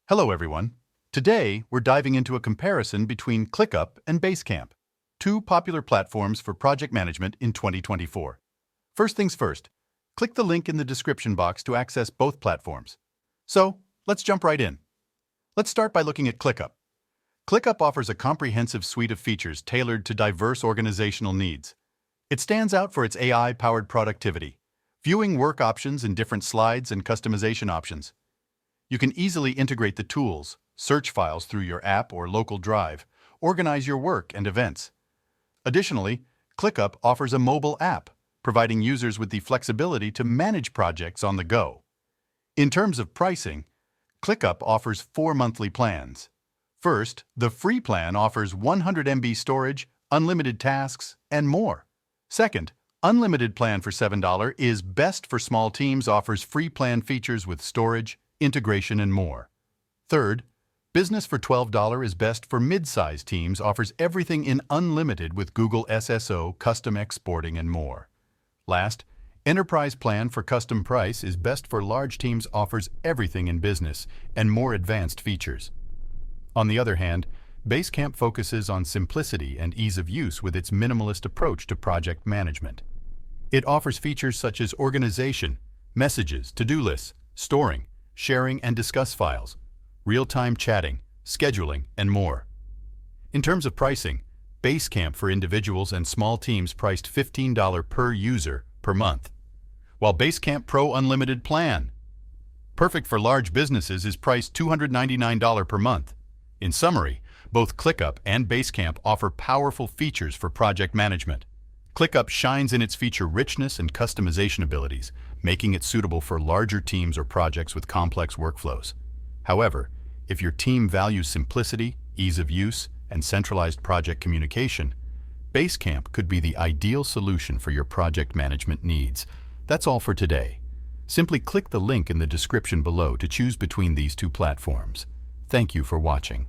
Hello everyone. Today, we're diving into a comparison between ClickUp and Basecamp, two popular platforms for project management in 2024. First things first, click the link in the description box to access both platforms. So, let's jump right in. Let's start by looking at ClickUp. ClickUp offers a comprehensive suite of features tailored to diverse organizational needs. It stands out for its AI-powered productivity, viewing work options in different slides and customization options. You can easily integrate the tools, search files through your app or local drive, organize your work and events. Additionally, ClickUp offers a mobile app, providing users with the flexibility to manage projects on the go. In terms of pricing, ClickUp offers 4 monthly plans. First, the free plan offers 100 MB storage, unlimited tasks, and more. Second, unlimited plan for $7 is best for small teams, offers free plan features with storage, integration, and more. Third, Business for $12 is best for mid-sized teams, offers everything in unlimited with Google SSO, custom exporting, and more. Last, Enterprise Plan for custom price is best for large teams, offers everything in business and more advanced features. On the other hand, Basecamp focuses on simplicity and ease of use with its minimalist approach to project management. It offers features such as organization, messages, to-do lists, storing, sharing and discuss files, real-time chatting, scheduling, and more. In terms of pricing, Basecamp for individuals and small teams priced $15 per user per month, while Basecamp Pro Unlimited Plan, perfect for large businesses, is priced $299 per month. In summary, both ClickUp and Basecamp offer powerful features for project management. ClickUp shines in its feature richness and customization abilities, making it suitable for larger teams or projects with complex workflows. However, if your team values simplicity, ease of use, and centralized project communication, Basecamp could be the ideal solution for your project management needs. That's all for today. Simply click the link in the description below to choose between these two platforms. Thank you for watching.